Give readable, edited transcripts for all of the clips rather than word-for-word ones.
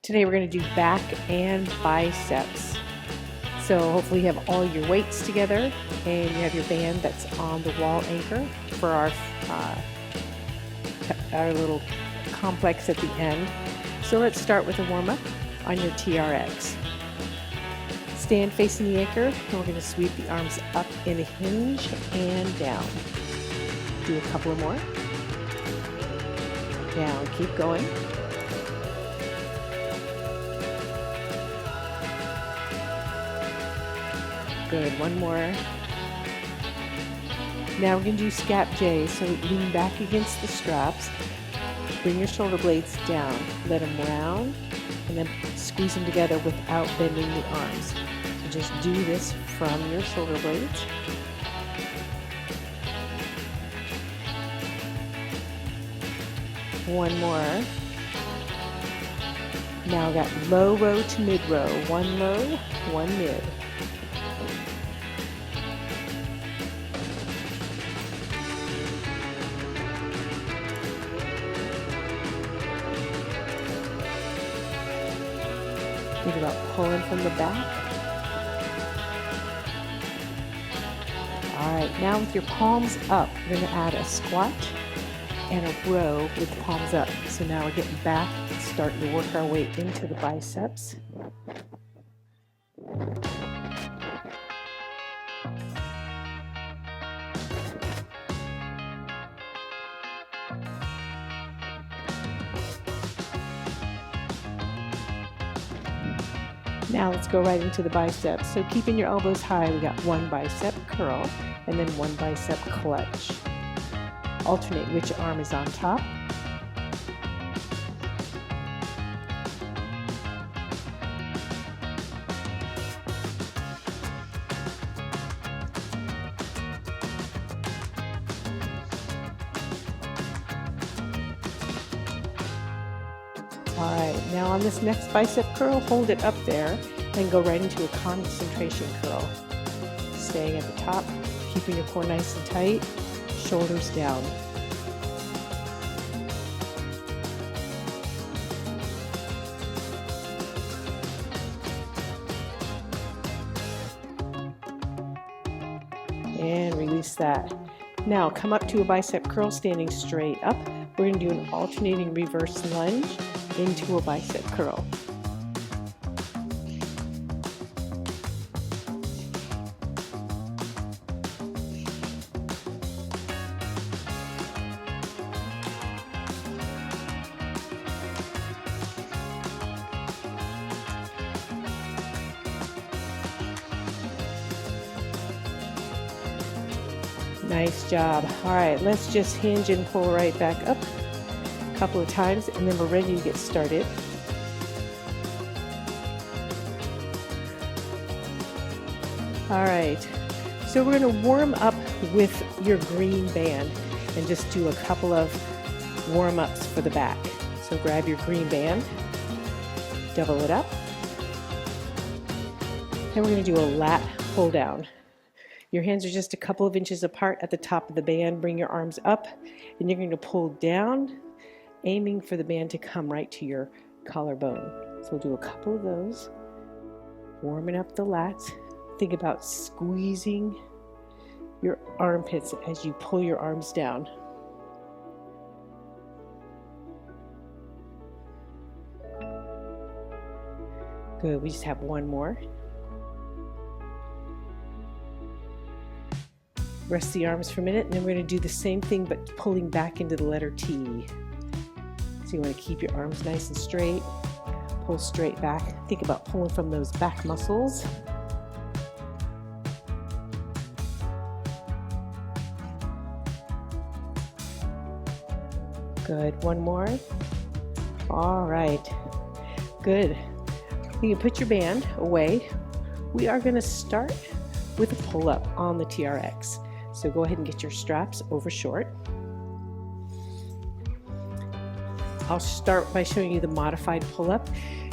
Today we're going to do back and biceps. So hopefully you have all your weights together and you have your band that's on the wall anchor for our little complex at the end. So let's start with a warm-up on your TRX. Stand facing the anchor and we're going to sweep the arms up in a hinge and down. Do a couple of more. Down, keep going. Good, one more. Now we're going to do scap J, so lean back against the straps, bring your shoulder blades down, let them round, and then squeeze them together without bending the arms. So just do this from your shoulder blades. One more. Now got low row to mid row. One low, one mid. Think about pulling from the back. All right, now with your palms up, we're going to add a squat and a row with the palms up. So now we're getting back, starting to work our way into the biceps. Now let's go right into the biceps. So keeping your elbows high, we got one bicep curl and then one bicep clutch. Alternate which arm is on top. All right, now on this next bicep curl, hold it up there and go right into a concentration curl. Staying at the top, keeping your core nice and tight, shoulders down. And release that. Now come up to a bicep curl standing straight up. We're going to do an alternating reverse lunge into a bicep curl. Nice job. All right, let's just hinge and pull right back up a couple of times and then we're ready to get started. All right, so we're going to warm up with your green band and just do a couple of warm-ups for the back. So grab your green band, double it up, and we're going to do a lat pull down. Your hands are just a couple of inches apart at the top of the band. Bring your arms up and you're going to pull down, aiming for the band to come right to your collarbone. So we'll do a couple of those. Warming up the lats. Think about squeezing your armpits as you pull your arms down. Good, we just have one more. Rest the arms for a minute, and then we're going to do the same thing but pulling back into the letter T. So you want to keep your arms nice and straight, pull straight back. Think about pulling from those back muscles. Good, one more. All right, good. You can put your band away. We are going to start with a pull-up on the TRX. So go ahead and get your straps over short. I'll start by showing you the modified pull-up.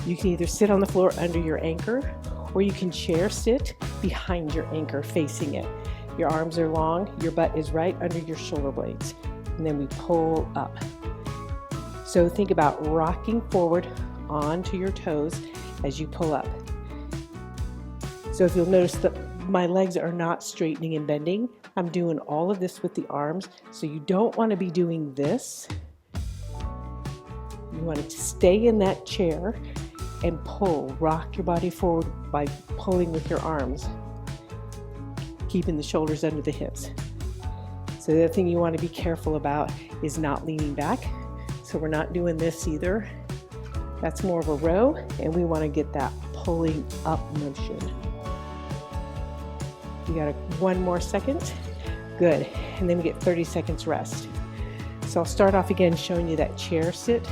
You can either sit on the floor under your anchor, or you can chair sit behind your anchor facing it. Your arms are long, your butt is right under your shoulder blades, and then we pull up. So think about rocking forward onto your toes as you pull up. So if you'll notice that my legs are not straightening and bending, I'm doing all of this with the arms. So you don't want to be doing this. You want to stay in that chair and pull, rock your body forward by pulling with your arms, keeping the shoulders under the hips. So the other thing you want to be careful about is not leaning back. So we're not doing this either. That's more of a row, and we want to get that pulling up motion. You got one more second. Good. And then we get 30 seconds rest. So I'll start off again showing you that chair sit,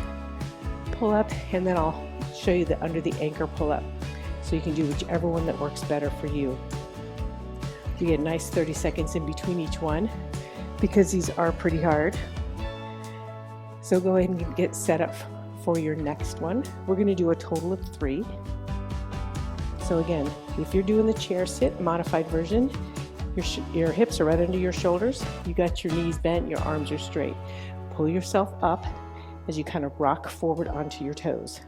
pull up, and then I'll show you the under the anchor pull up. So you can do whichever one that works better for you. You get a nice 30 seconds in between each one because these are pretty hard. So go ahead and get set up for your next one. We're going to do a total of 3. So again, if you're doing the chair sit modified version, your hips are right under your shoulders. You got your knees bent, your arms are straight. Pull yourself up as you kind of rock forward onto your toes.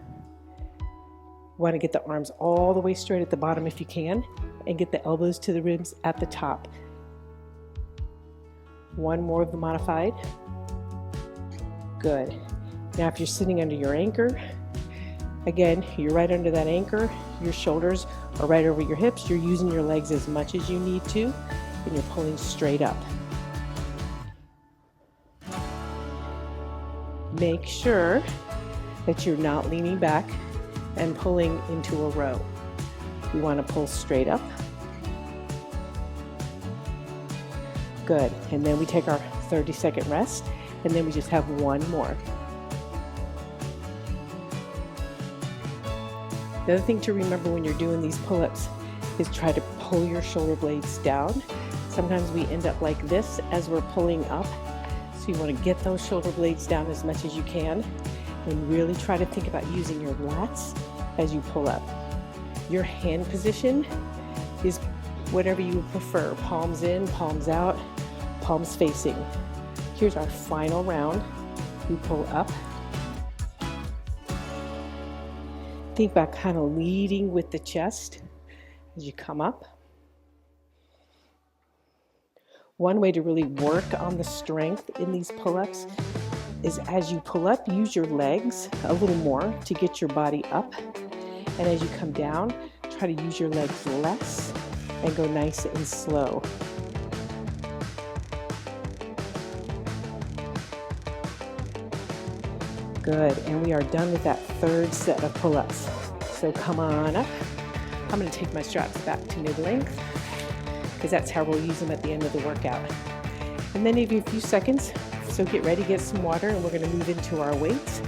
Want to get the arms all the way straight at the bottom if you can, and get the elbows to the ribs at the top. One more of the modified. Good. Now if you're sitting under your anchor, again, you're right under that anchor, your shoulders are right over your hips, you're using your legs as much as you need to, and you're pulling straight up. Make sure that you're not leaning back and pulling into a row. You want to pull straight up. Good. And then we take our 30-second rest, and then we just have one more. The other thing to remember when you're doing these pull-ups is try to pull your shoulder blades down. Sometimes we end up like this as we're pulling up. So you want to get those shoulder blades down as much as you can, and really try to think about using your lats as you pull up. Your hand position is whatever you would prefer. Palms in, palms out, palms facing. Here's our final round. We pull up. Think about kind of leading with the chest as you come up. One way to really work on the strength in these pull-ups is as you pull up, use your legs a little more to get your body up. And as you come down, try to use your legs less and go nice and slow. Good, and we are done with that third set of pull-ups. So come on up. I'm going to take my straps back to mid-length because that's how we'll use them at the end of the workout. And then maybe a few seconds, so get ready, get some water, and we're going to move into our weights.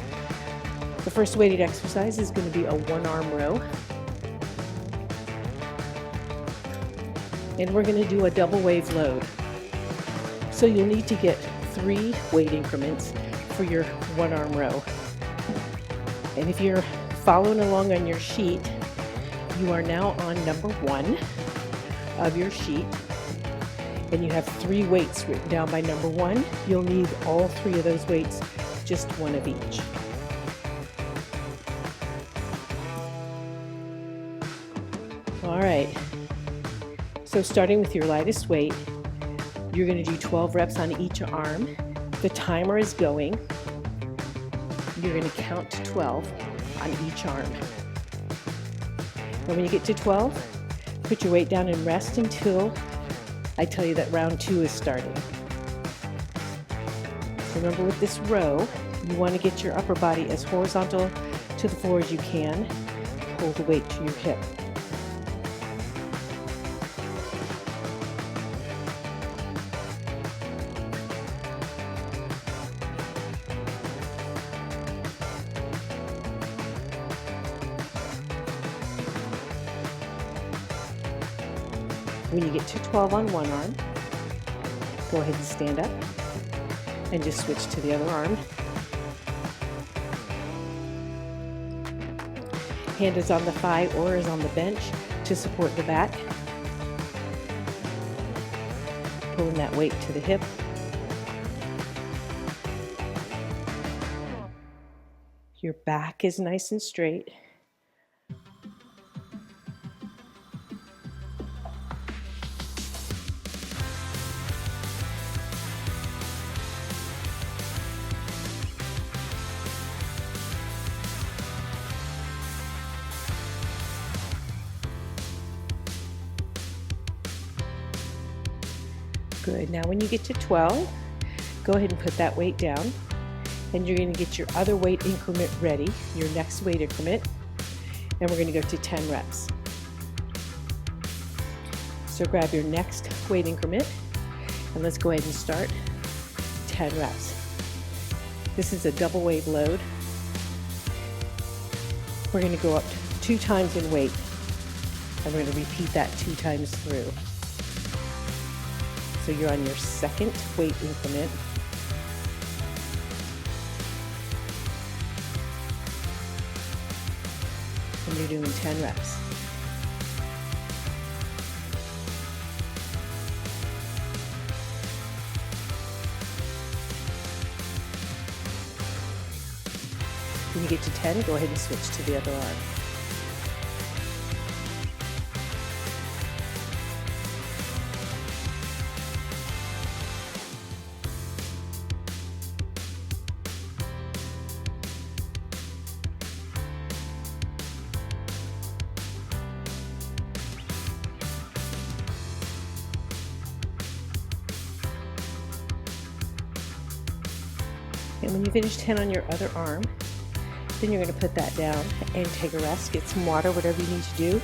The first weighted exercise is going to be a one-arm row. And we're going to do a double wave load. So you'll need to get 3 weight increments for your one-arm row. And if you're following along on your sheet, you are now on number 1 of your sheet, and you have 3 weights written down by number 1. You'll need all 3 of those weights, just 1 of each. All right, so starting with your lightest weight, you're going to do 12 reps on each arm. The timer is going. You're going to count to 12 on each arm. And when you get to 12, put your weight down and rest until I tell you that round 2 is starting. Remember, with this row, you want to get your upper body as horizontal to the floor as you can. Pull the weight to your hip. When you get to 12 on one arm, go ahead and stand up and just switch to the other arm. Hand is on the thigh or is on the bench to support the back. Pulling that weight to the hip. Your back is nice and straight. Good. Now when you get to 12, go ahead and put that weight down, and you're going to get your other weight increment ready, your next weight increment, and we're going to go to 10 reps. So grab your next weight increment, and let's go ahead and start 10 reps. This is a double weight load. We're going to go up 2 times in weight, and we're going to repeat that 2 times through. So you're on your second weight increment. And you're doing 10 reps. When you get to 10, go ahead and switch to the other arm. And when you finish 10 on your other arm, then you're going to put that down and take a rest, get some water, whatever you need to do.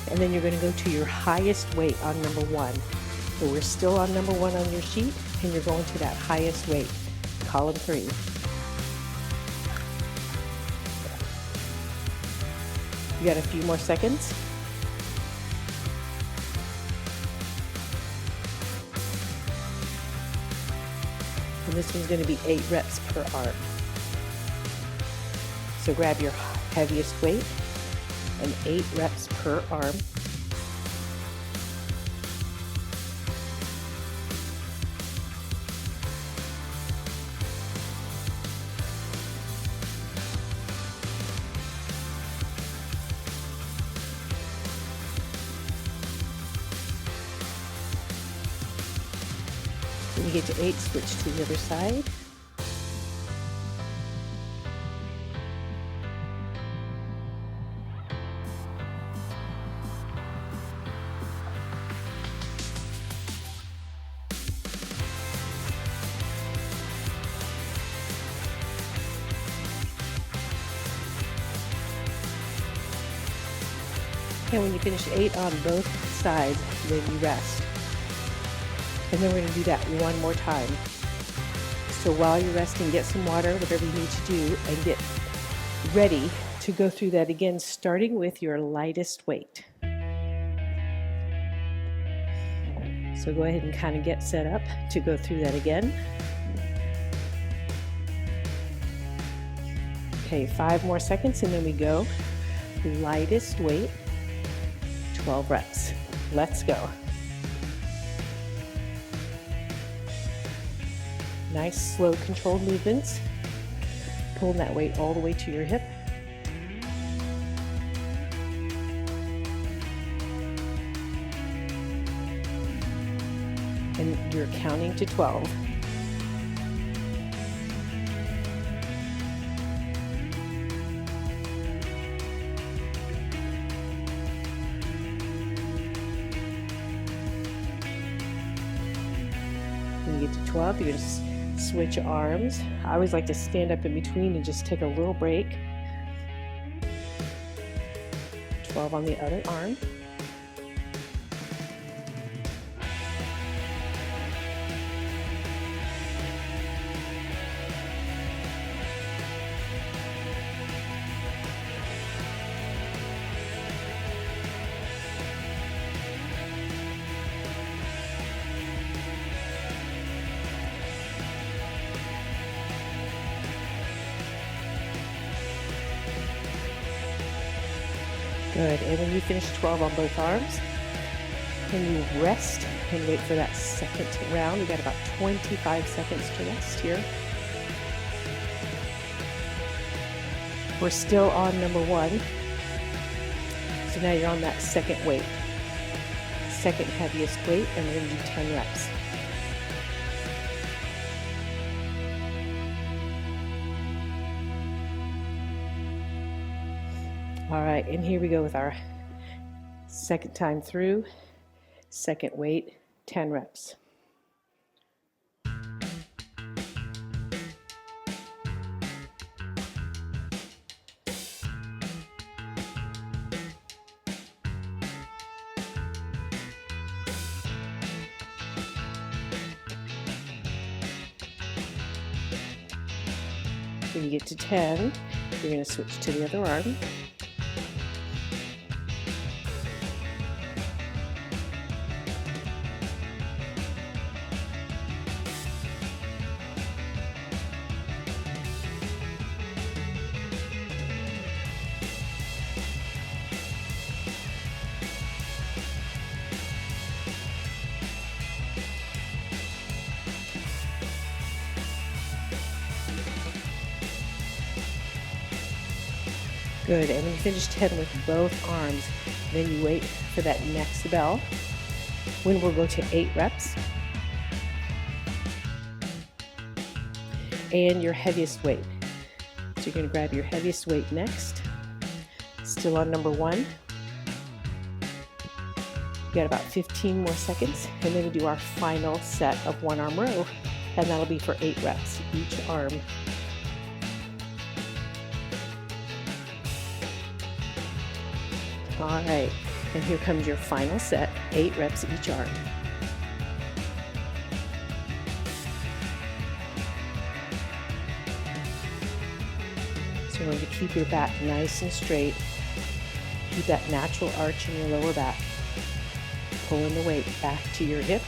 And then you're going to go to your highest weight on number 1. So we're still on number 1 on your sheet, and you're going to that highest weight, column 3. You got a few more seconds. And this one's going to be 8 reps per arm. So grab your heaviest weight and 8 reps per arm. When you get to 8, switch to the other side. And when you finish 8 on both sides, then you rest. And then we're going to do that one more time. So while you're resting, get some water, whatever you need to do, and get ready to go through that again, starting with your lightest weight. So go ahead and kind of get set up to go through that again. Okay, 5 more seconds and then we go. Lightest weight, 12 reps. Let's go. Nice, slow, controlled movements. Pulling that weight all the way to your hip. And you're counting to 12. When you get to 12, you're going to switch arms. I always like to stand up in between and just take a little break. 12 on the other arm. Good, and when you finish 12 on both arms, then you rest and wait for that second round. We got about 25 seconds to rest here. We're still on number 1. So now you're on that second weight, second heaviest weight, and we're going to do 10 reps. All right, and here we go with our second time through, second weight, 10 reps. When you get to 10, you're going to switch to the other arm. Good, and when you finish 10 with both arms, then you wait for that next bell, when we'll go to 8 reps. And your heaviest weight. So you're going to grab your heaviest weight next, still on number 1. You got about 15 more seconds, and then we do our final set of 1 arm row, and that'll be for 8 reps, each arm. All right, and here comes your final set, 8 reps each arm. So you're going to keep your back nice and straight. Keep that natural arch in your lower back. Pulling the weight back to your hip.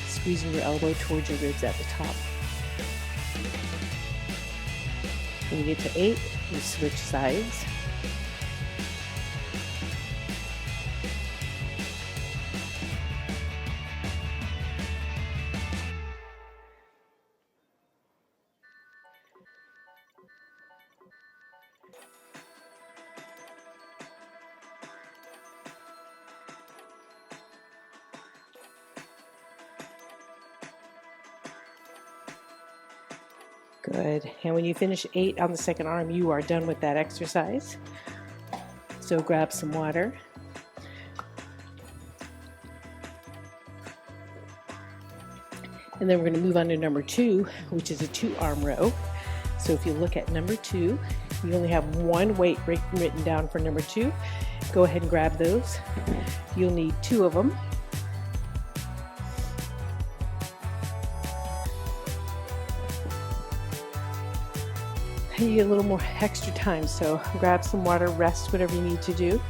Squeezing your elbow towards your ribs at the top. When you get to 8, you switch sides. Good, and when you finish 8 on the second arm, you are done with that exercise. So grab some water. And then we're going to move on to number 2, which is a 2-arm row. So if you look at number 2, you only have 1 weight written down for number 2. Go ahead and grab those. You'll need 2 of them. You get a little more extra time, so grab some water, rest, whatever you need to do.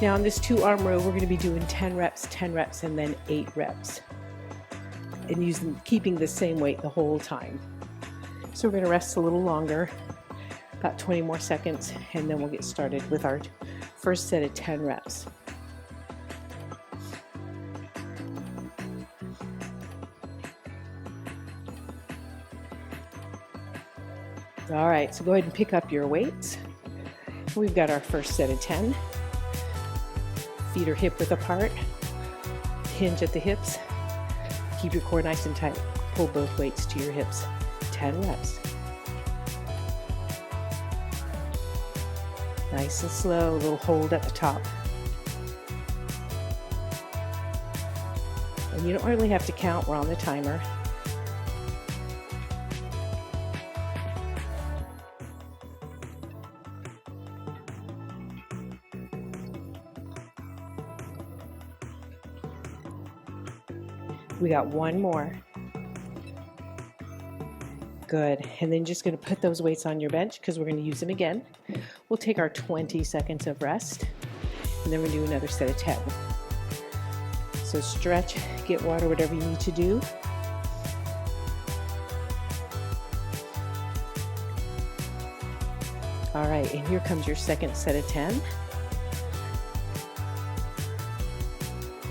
Now on this 2-arm row, we're going to be doing 10 reps, 10 reps, and then 8 reps. And keeping the same weight the whole time. So we're going to rest a little longer, about 20 more seconds, and then we'll get started with our first set of 10 reps. All right, so go ahead and pick up your weights. We've got our first set of 10. Feet are hip width apart. Hinge at the hips. Keep your core nice and tight. Pull both weights to your hips. 10 reps. Nice and slow, a little hold at the top. And you don't really have to count, we're on the timer. We got 1 more. Good, and then just going to put those weights on your bench because we're going to use them again. We'll take our 20 seconds of rest, and then we'll do another set of 10. So stretch, get water, whatever you need to do. All right, and here comes your second set of 10.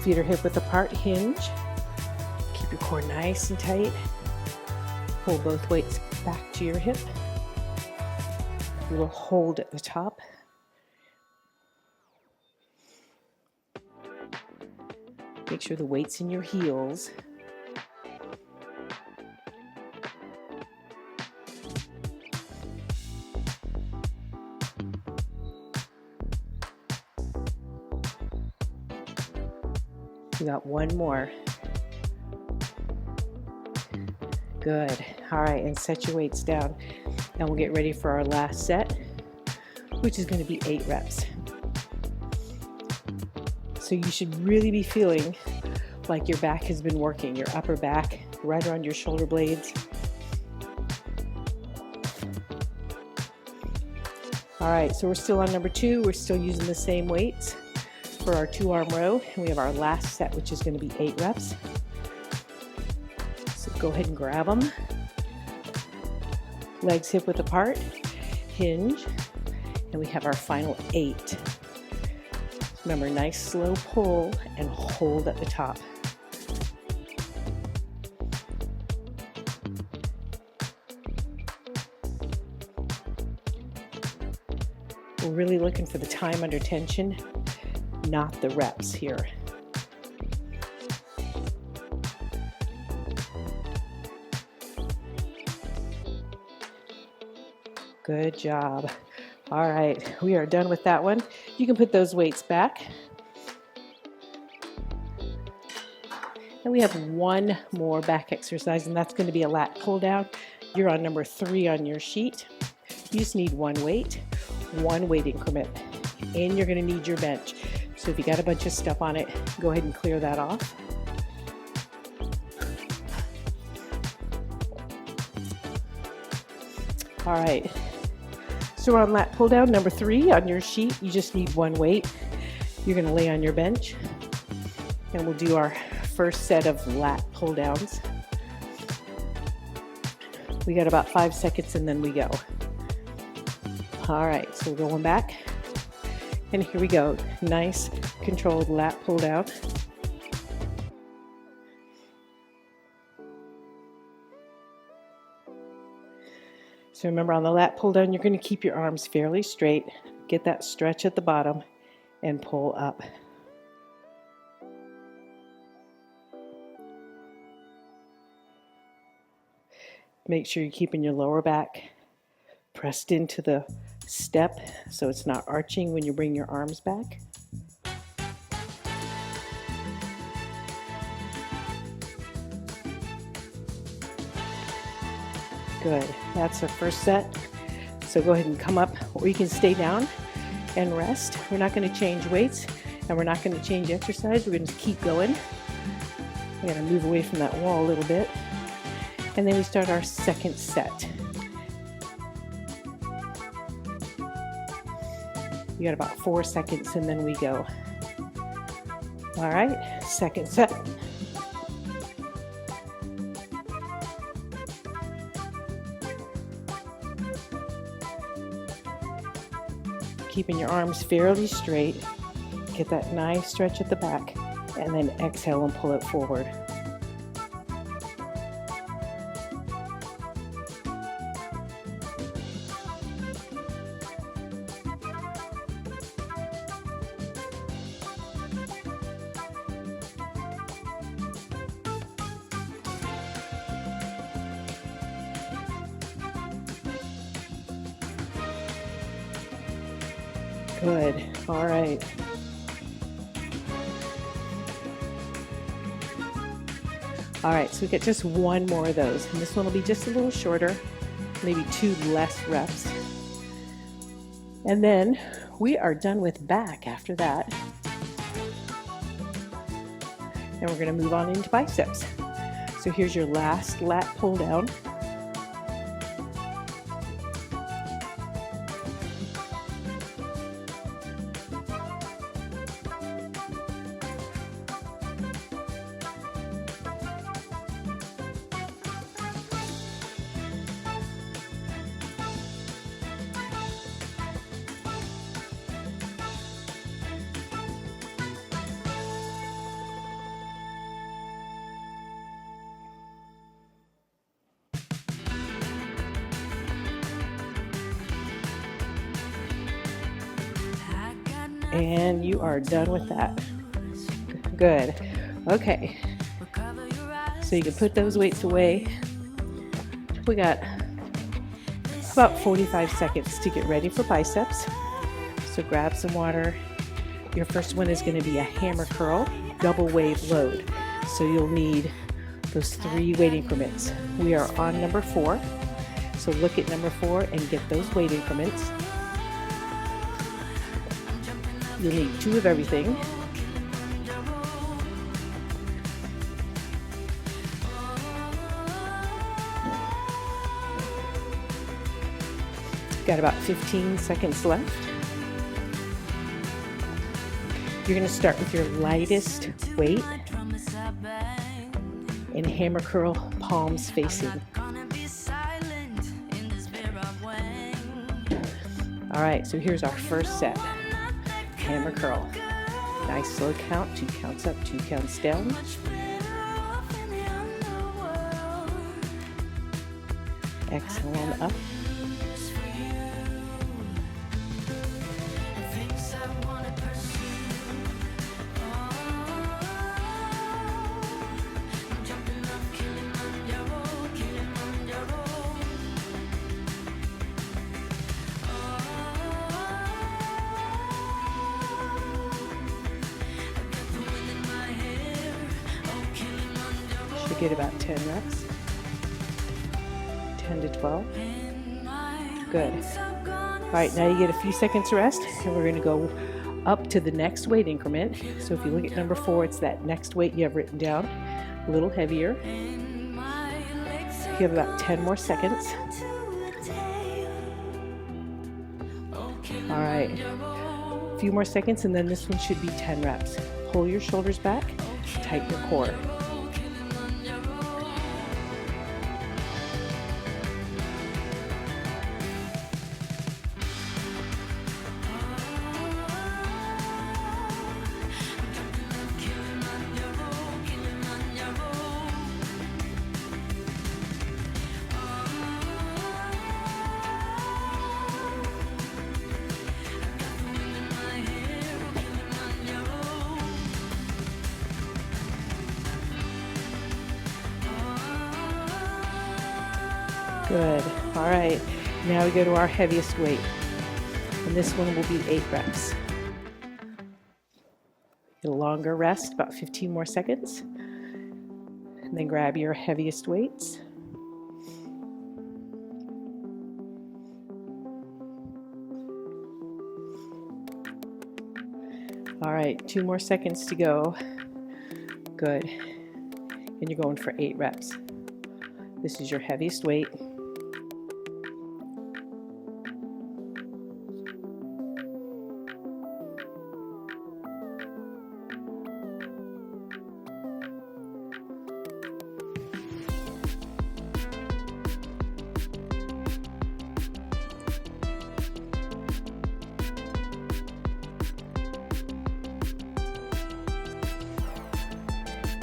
Feet are hip width apart, hinge. Keep your core nice and tight. Pull both weights back to your hip. A little hold at the top. Make sure the weight's in your heels. We got one more. Good. All right, and set your weights down. And we'll get ready for our last set, which is going to be 8 reps. So you should really be feeling like your back has been working, your upper back, right around your shoulder blades. All right, so we're still on number 2. We're still using the same weights for our 2-arm row. And we have our last set, which is going to be 8 reps. So go ahead and grab them. Legs hip width apart, hinge, and we have our final 8. Remember, nice slow pull and hold at the top. We're really looking for the time under tension, not the reps here. Good job. All right, we are done with that one. You can put those weights back. And we have one more back exercise, and that's going to be a lat pull down. You're on number 3 on your sheet. You just need one weight increment, and you're going to need your bench. So if you got a bunch of stuff on it, go ahead and clear that off. All right. So we're on lat pull down number 3 on your sheet. You just need one weight. You're going to lay on your bench, and we'll do our first set of lat pull downs. We got about 5 seconds and then we go. All right, so we're going back, and here we go. Nice controlled lat pull down. So remember, on the lat pull down, you're going to keep your arms fairly straight, get that stretch at the bottom, and pull up. Make sure you're keeping your lower back pressed into the step so it's not arching when you bring your arms back. Good. That's the first set. So go ahead and come up, or you can stay down and rest. We're not going to change weights, and we're not going to change exercise. We're going to keep going. I'm going to move away from that wall a little bit. And then we start our second set. You got about 4 seconds and then we go. All right, second set. Keeping your arms fairly straight. Get that nice stretch at the back, and then exhale and pull it forward. Good. All right. All right, so we get just one more of those, and this one will be just a little shorter, maybe 2 less reps. And then we are done with back after that. And we're going to move on into biceps. So here's your last lat pull down. And you are done with that. Good. Okay. So you can put those weights away. We got about 45 seconds to get ready for biceps. So grab some water. Your first one is going to be a hammer curl, double wave load. So you'll need those 3 weight increments. We are on number 4. So look at number 4 and get those weight increments. You'll need 2 of everything. Got about 15 seconds left. You're going to start with your lightest weight and hammer curl, palms facing. All right, so here's our first set. Hammer curl. Nice slow count, 2 counts up, 2 counts down. Exhale on up. Should get about 10 reps. 10 to 12. Good. All right, now you get a few seconds rest, and we're going to go up to the next weight increment. So if you look at number 4, it's that next weight you have written down, a little heavier. You have about 10 more seconds. All right, a few more seconds, and then this one should be 10 reps. Pull your shoulders back, tighten your core. Good. All right. Now we go to our heaviest weight. And this one will be 8 reps. Get a longer rest, about 15 more seconds. And then grab your heaviest weights. All right, 2 more seconds to go. Good. And you're going for 8 reps. This is your heaviest weight.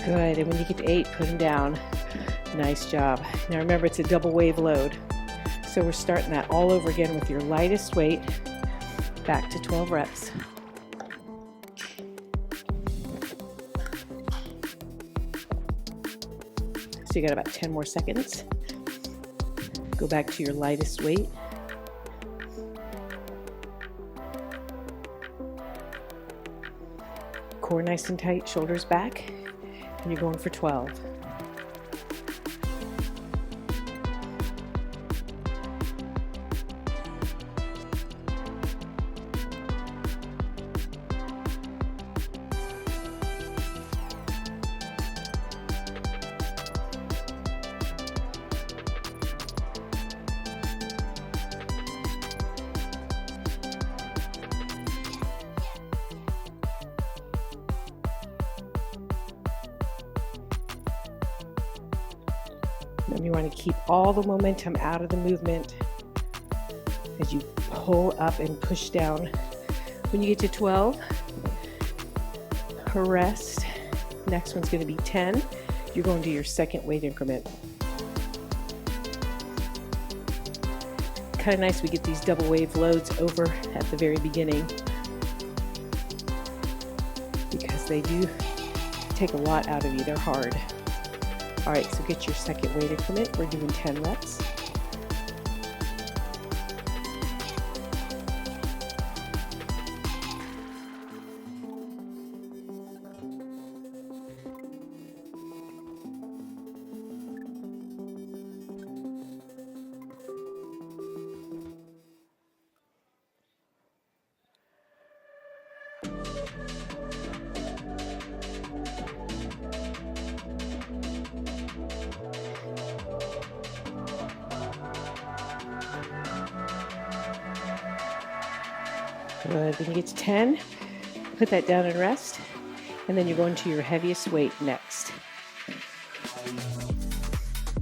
Good, and when you get to 8, put them down. Nice job. Now remember, it's a double wave load. So we're starting that all over again with your lightest weight, back to 12 reps. So you got about 10 more seconds. Go back to your lightest weight. Core nice and tight, shoulders back, and you're going for 12. And you want to keep all the momentum out of the movement as you pull up and push down. When you get to 12, rest. Next one's going to be 10. You're going to your second weight increment. Kind of nice we get these double wave loads over at the very beginning. They do take a lot out of you. They're hard. All right, so get your second weight increment. We're doing 10 reps. Good. When you get to 10, put that down and rest, and then you're going to your heaviest weight next.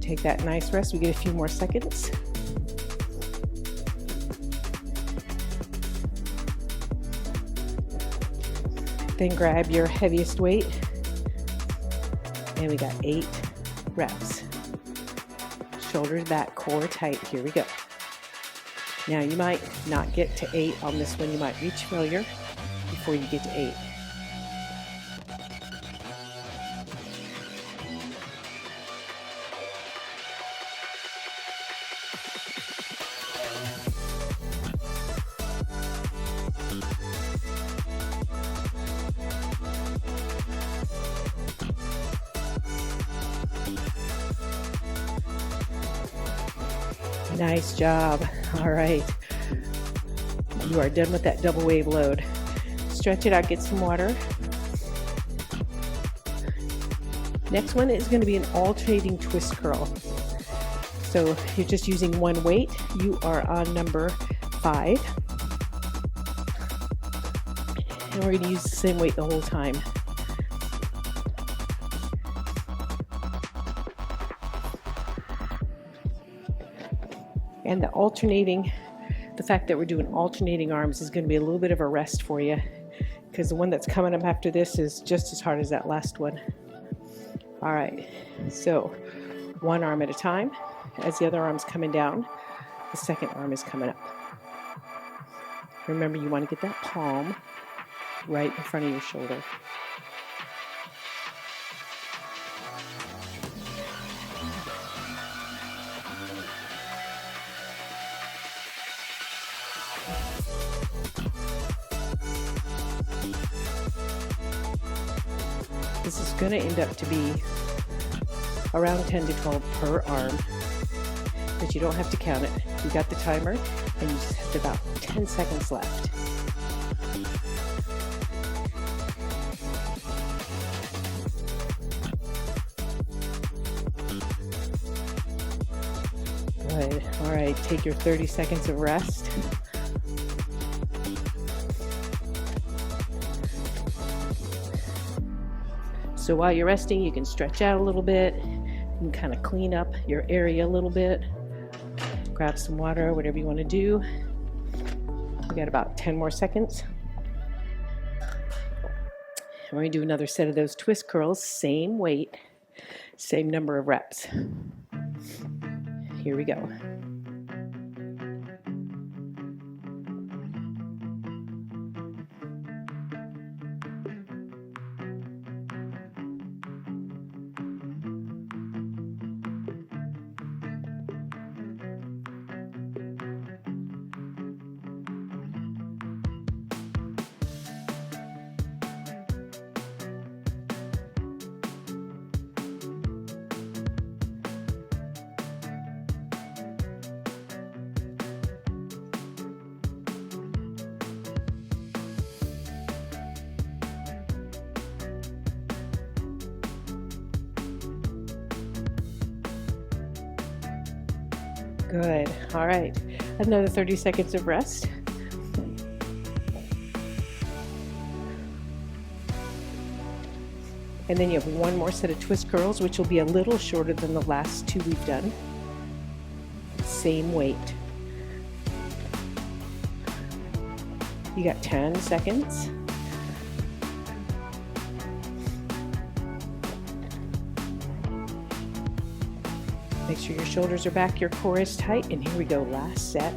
Take that nice rest. We get a few more seconds. Then grab your heaviest weight, and we got 8 reps. Shoulders back, core tight. Here we go. Now you might not get to 8 on this one. You might reach failure before you get to 8. Nice job. All right. You are done with that double wave load. Stretch it out, get some water. Next one is going to be an alternating twist curl. So if you're just using one weight, you are on number 5. And we're going to use the same weight the whole time. And the fact that we're doing alternating arms is going to be a little bit of a rest for you, because the one that's coming up after this is just as hard as that last one. All right, so one arm at a time. As the other arm's coming down, the second arm is coming up. Remember, you want to get that palm right in front of your shoulder. This is going to end up to be around 10 to 12 per arm, but you don't have to count it. You got the timer, and you just have about 10 seconds left. Good. All right, take your 30 seconds of rest. So while you're resting, you can stretch out a little bit. You can kind of clean up your area a little bit. Grab some water, whatever you want to do. We got about 10 more seconds. And we're going to do another set of those twist curls, same weight, same number of reps. Here we go. Good. All right. Another 30 seconds of rest. And then you have one more set of twist curls, which will be a little shorter than the last 2 we've done. Same weight. You got 10 seconds. Make sure your shoulders are back, your core is tight, and here we go, last set.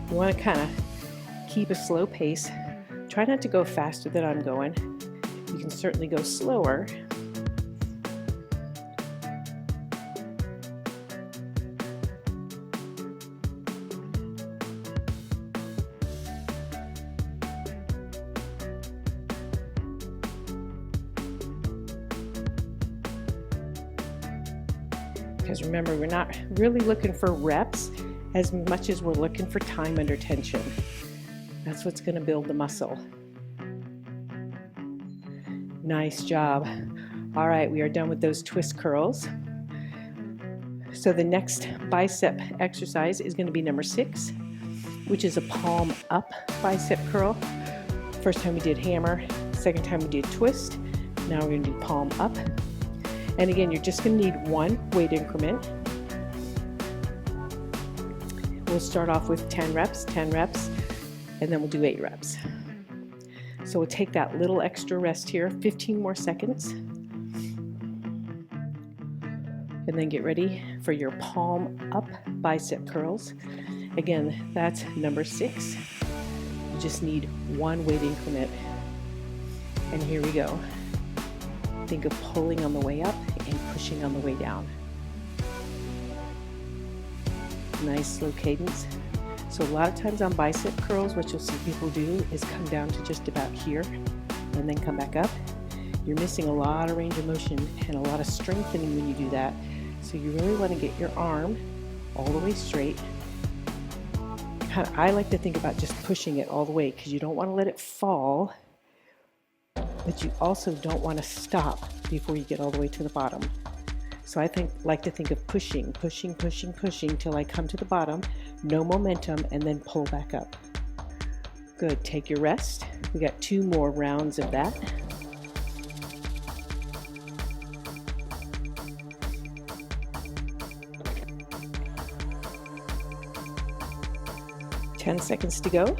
You want to kind of keep a slow pace Try not to go faster than I'm going. You can certainly go slower. Because remember, we're not really looking for reps as much as we're looking for time under tension. That's what's going to build the muscle. Nice job. All right, we are done with those twist curls. So the next bicep exercise is going to be number 6, which is a palm up bicep curl. First time we did hammer, second time we did twist. Now we're going to do palm up. And again, you're just going to need one weight increment. We'll start off with 10 reps, and then we'll do 8 reps. So we'll take that little extra rest here, 15 more seconds. And then get ready for your palm up bicep curls. Again, that's number 6. You just need one weight increment. And here we go. Think of pulling on the way up and pushing on the way down. Nice slow cadence. So a lot of times on bicep curls, what you'll see people do is come down to just about here and then come back up. You're missing a lot of range of motion and a lot of strengthening when you do that. So you really want to get your arm all the way straight. I like to think about just pushing it all the way because you don't want to let it fall, but you also don't want to stop before you get all the way to the bottom. So I like to think of pushing till I come to the bottom, no momentum, and then pull back up. Good, take your rest. We got 2 more rounds of that. Ten seconds to go.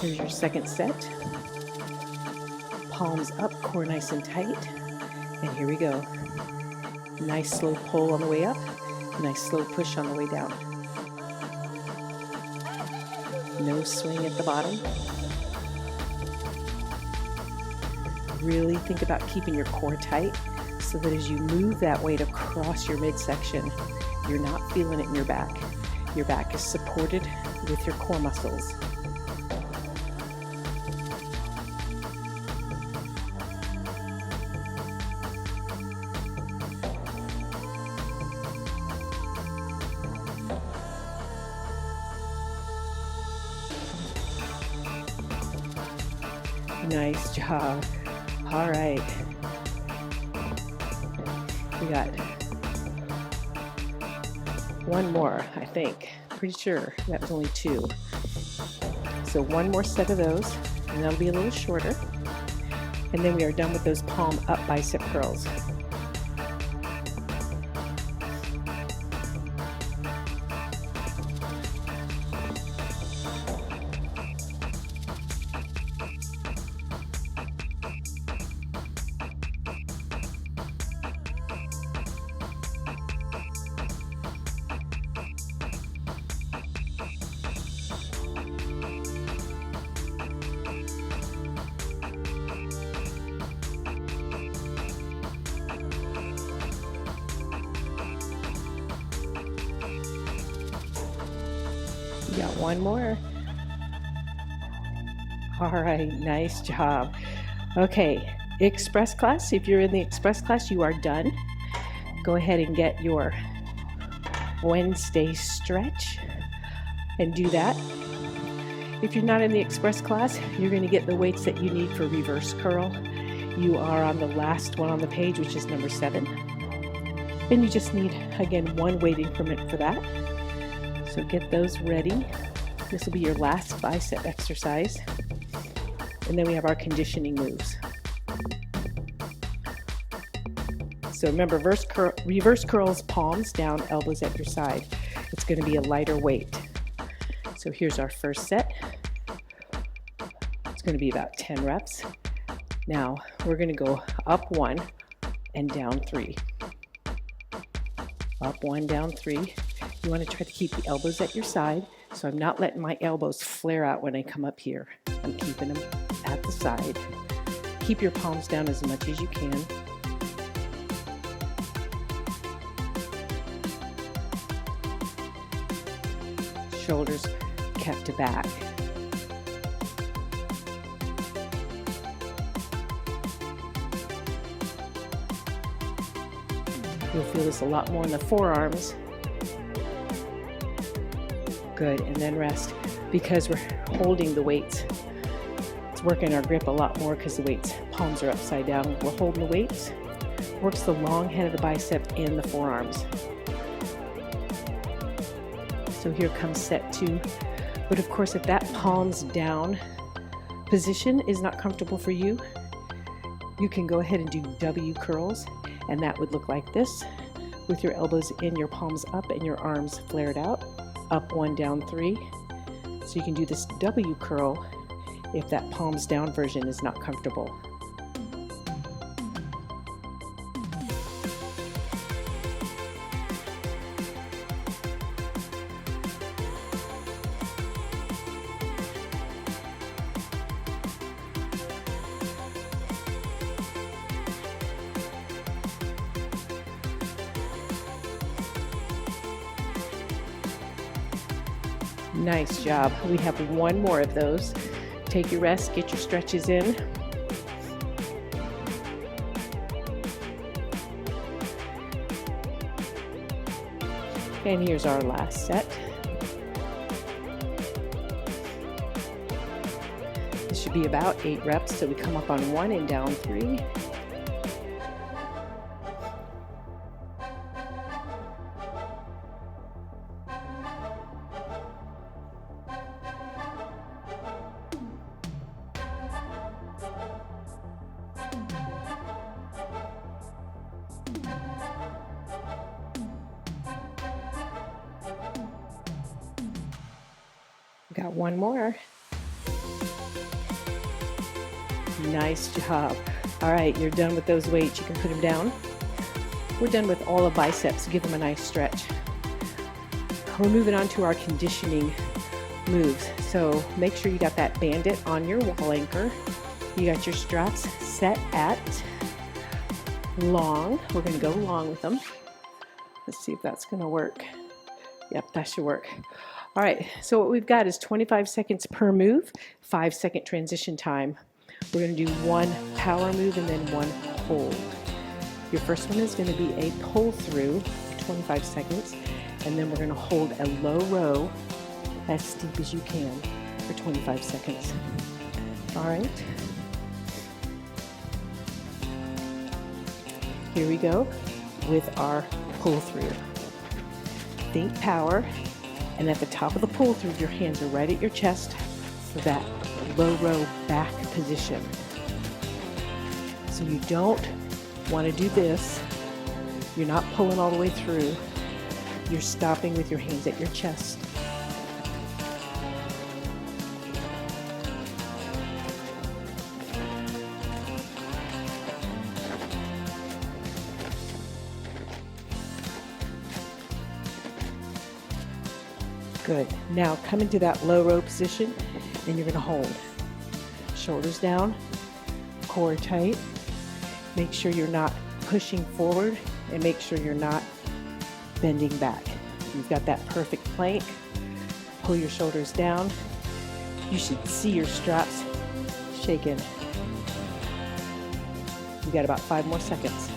Here's your second set. Palms up, core nice and tight. And here we go. Nice slow pull on the way up. Nice slow push on the way down. No swing at the bottom. Really think about keeping your core tight so that as you move that weight across your midsection, you're not feeling it in your back. Your back is supported with your core muscles. Nice job. All right. We got one more, I think. Pretty sure that was only 2. So one more set of those, and that'll be a little shorter. And then we are done with those palm up bicep curls. We got one more. All right, nice job. Okay, express class. If you're in the express class, you are done. Go ahead and get your Wednesday stretch and do that. If you're not in the express class, you're going to get the weights that you need for reverse curl. You are on the last one on the page, which is number 7. And you just need, again, one weight increment for that. So get those ready. This will be your last bicep exercise. And then we have our conditioning moves. So remember, reverse curls, palms down, elbows at your side. It's going to be a lighter weight. So here's our first set. It's going to be about 10 reps. Now we're going to go up 1 and down 3. Up 1, down 3. You want to try to keep the elbows at your side So I'm not letting my elbows flare out when I come up here. I'm keeping them at the side. Keep your palms down as much as you can. Shoulders kept to back. You'll feel this a lot more in the forearms. Good, and then rest. Because we're holding the weights, it's working our grip a lot more because the weights, palms are upside down. We're holding the weights. Works the long head of the bicep and the forearms. So here comes set 2. But of course, if that palms down position is not comfortable for you, you can go ahead and do W curls, and that would look like this, with your elbows in, your palms up, and your arms flared out. Up 1, down 3. So you can do this W curl if that palms down version is not comfortable. Nice job. We have one more of those. Take your rest, get your stretches in. And here's our last set. This should be about 8 reps, so we come up on 1 and down 3. Got one more. Nice job. All right, you're done with those weights. You can put them down. We're done with all of biceps. Give them a nice stretch. We're moving on to our conditioning moves. So make sure you got that bandit on your wall anchor. You got your straps set at long. We're going to go long with them. Let's see if that's going to work. Yep, that should work. All right, so what we've got is 25 seconds per move, 5-second transition time. We're going to do one power move and then one hold. Your first one is going to be a pull through for 25 seconds, and then we're going to hold a low row as steep as you can for 25 seconds. All right. Here we go with our pull through. Think power. And at the top of the pull through, your hands are right at your chest for that low row back position. So you don't want to do this. You're not pulling all the way through. You're stopping with your hands at your chest. Good. Now come into that low row position and you're going to hold. Shoulders down, core tight. Make sure you're not pushing forward and make sure you're not bending back. You've got that perfect plank. Pull your shoulders down. You should see your straps shaking. You got about 5 more seconds.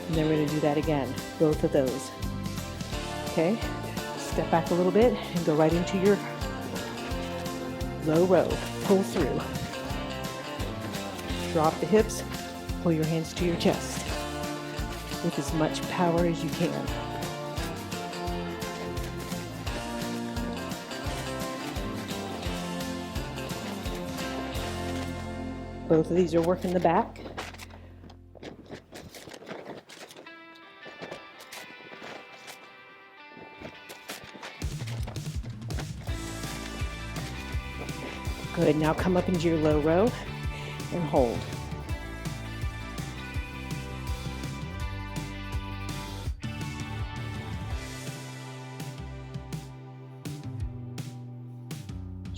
And then we're going to do that again, both of those. Okay, step back a little bit and go right into your low row. Pull through. Drop the hips, pull your hands to your chest with as much power as you can. Both of these are working the back. Good, now come up into your low row and hold.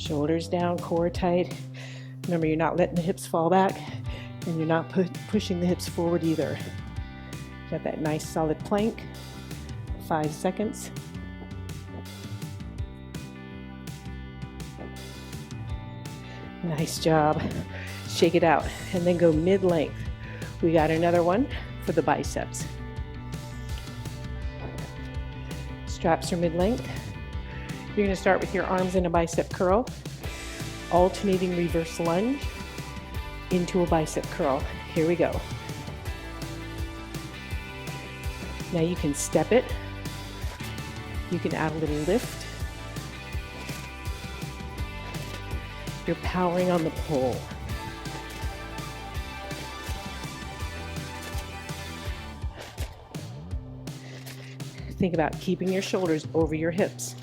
Shoulders down, core tight. Remember, you're not letting the hips fall back, and you're not pushing the hips forward either. Got that nice solid plank. 5 seconds. Nice job. Shake it out and then go mid-length. We got another one for the biceps. Straps are mid-length. You're going to start with your arms in a bicep curl, alternating reverse lunge into a bicep curl. Here we go. Now you can step it. You can add a little lift. You're powering on the pull. Think about keeping your shoulders over your hips.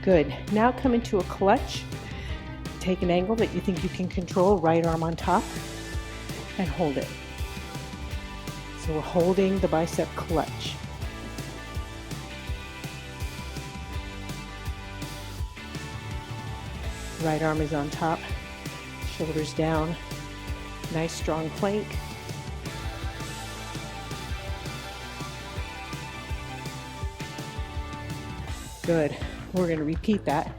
Good. Now come into a clutch. Take an angle that you think you can control, right arm on top, and hold it. So we're holding the bicep clutch. Right arm is on top, shoulders down, nice strong plank. Good. We're going to repeat that.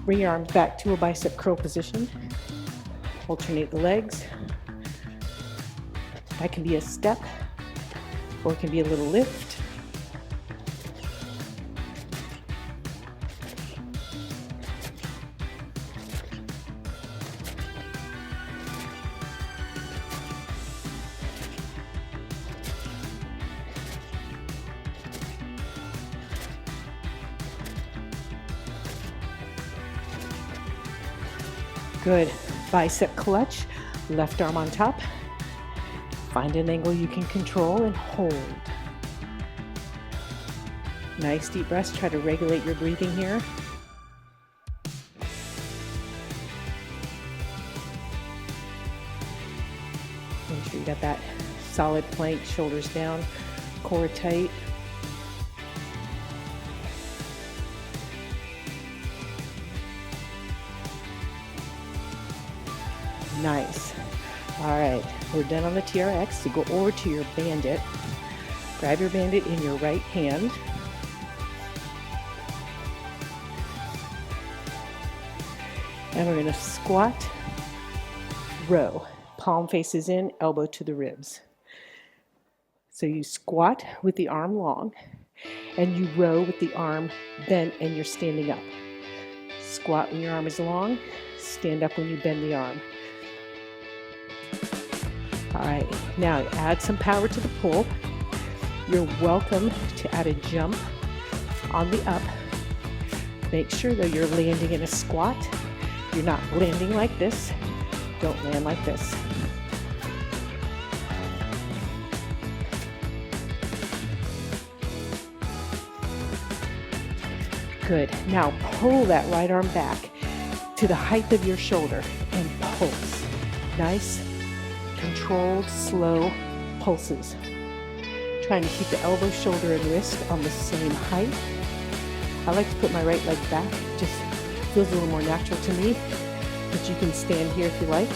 Bring your arms back to a bicep curl position. Alternate the legs. That can be a step, or it can be a little lift. Good. Bicep clutch, left arm on top. Find an angle you can control and hold. Nice deep breaths. Try to regulate your breathing here. Make sure you got that solid plank, shoulders down, core tight. Nice. All right, we're done on the TRX. So go over to your bandit. Grab your bandit in your right hand. And we're going to squat, row. Palm faces in, elbow to the ribs. So you squat with the arm long, and you row with the arm bent and you're standing up. Squat when your arm is long, stand up when you bend the arm. All right, now add some power to the pull. You're welcome to add a jump on the up. Make sure though you're landing in a squat. You're not landing like this. Don't land like this. Good. Now pull that right arm back to the height of your shoulder and pulse. Nice, controlled, slow pulses. Trying to keep the elbow, shoulder, and wrist on the same height. I like to put my right leg back. Just feels a little more natural to me, but you can stand here if you like.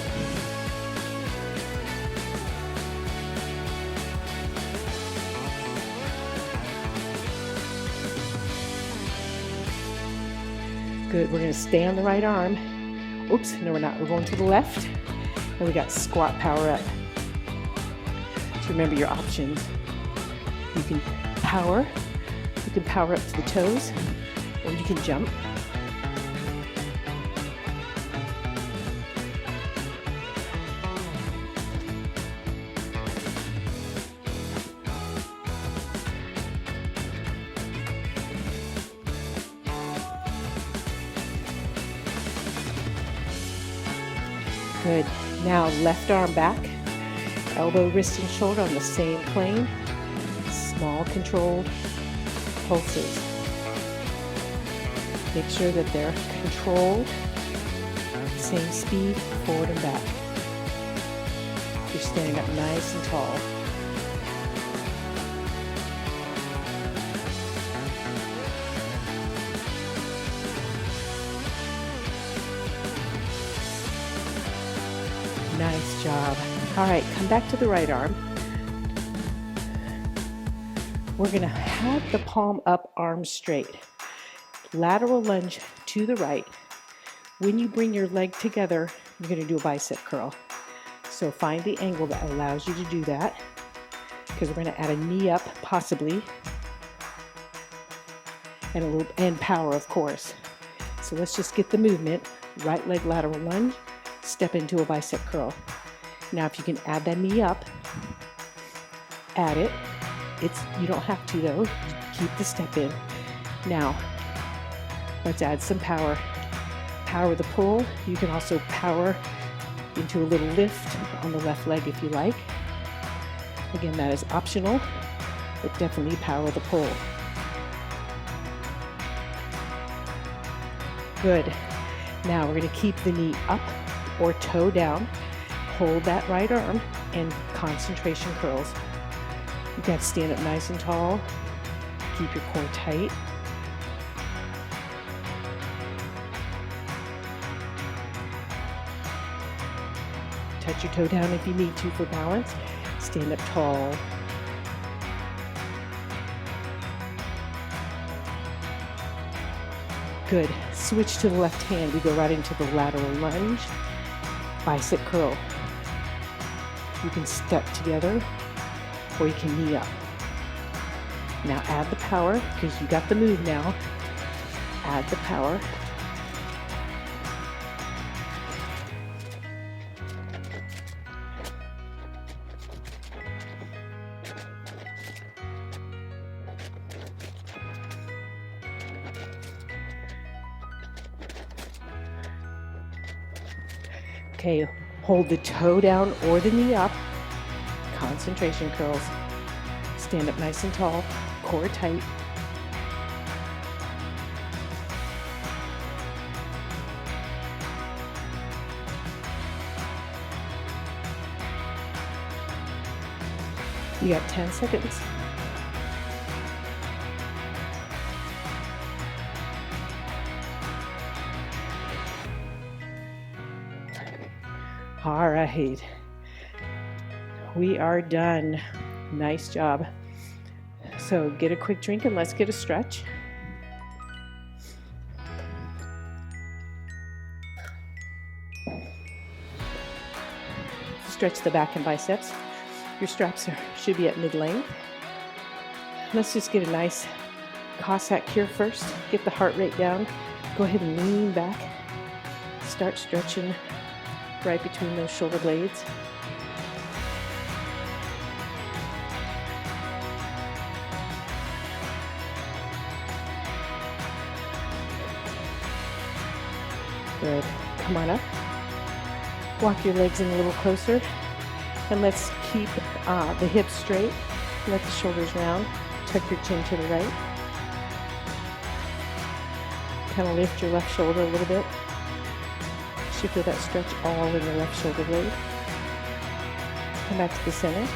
Good, we're gonna stay on the right arm. Oops, no we're not, we're going to the left. And we got squat power up. So remember your options. You can power up to the toes, or you can jump. Good. Now left arm back, elbow, wrist, and shoulder on the same plane. Small controlled pulses. Make sure that they're controlled, Same speed, forward and back. You're standing up nice and tall. Nice job. All right, come back to the right arm. We're gonna have the palm up, arms straight. Lateral lunge to the right. When you bring your leg together, you're gonna do a bicep curl. So find the angle that allows you to do that, because we're gonna add a knee up, possibly, and power, of course. So let's just get the movement. Right leg lateral lunge, step into a bicep curl. Now if you can add that knee up, add it. You don't have to though, keep the step in. Now, let's add some power. Power the pull. You can also power into a little lift on the left leg if you like. Again, that is optional, but definitely power the pull. Good. Now we're going to keep the knee up or toe down. Hold that right arm and concentration curls. You've got to stand up nice and tall. Keep your core tight. Touch your toe down if you need to for balance. Stand up tall. Good. Switch to the left hand. We go right into the lateral lunge, bicep curl. You can step together or you can knee up. Now add the power, because you got the move now. Add the power. Okay, hold the toe down or the knee up. Concentration curls. Stand up nice and tall, core tight. You got 10 seconds. All right, we are done. Nice job. So get a quick drink and let's get a stretch. Stretch the back and biceps. Your straps should be at mid-length. Let's just get a nice Cossack here first. Get the heart rate down. Go ahead and lean back. Start stretching right between those shoulder blades. Good. Come on up. Walk your legs in a little closer. And let's keep the hips straight. Let the shoulders round. Tuck your chin to the right. Kind of lift your left shoulder a little bit. You should feel that stretch all in your left shoulder blade. Come back to the center.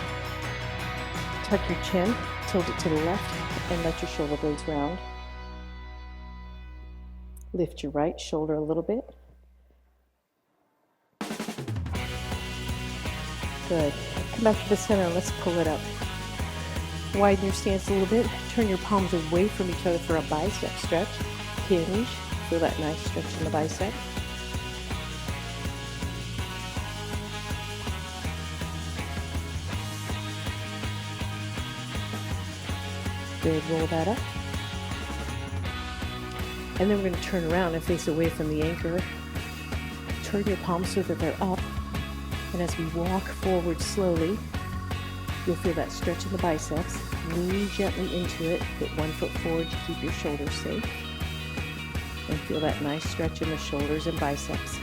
Tuck your chin, tilt it to the left, and let your shoulder blades round. Lift your right shoulder a little bit. Good. Come back to the center. Let's pull it up. Widen your stance a little bit. Turn your palms away from each other for a bicep stretch. Hinge. Feel that nice stretch in the bicep. Good. Roll that up. And then we're going to turn around and face away from the anchor. Turn your palms so that they're up. And as we walk forward slowly, you'll feel that stretch in the biceps. Lean gently into it. Put 1 foot forward to keep your shoulders safe. And feel that nice stretch in the shoulders and biceps.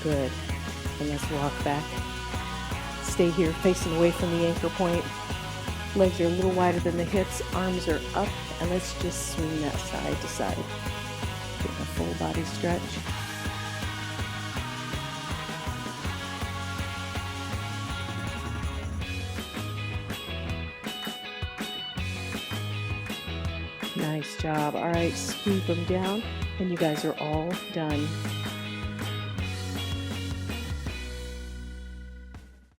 Good. And let's walk back. Stay here facing away from the anchor point. Legs are a little wider than the hips, arms are up, and let's just swing that side to side. Get a full body stretch. Nice job. All right, scoop them down, and you guys are all done.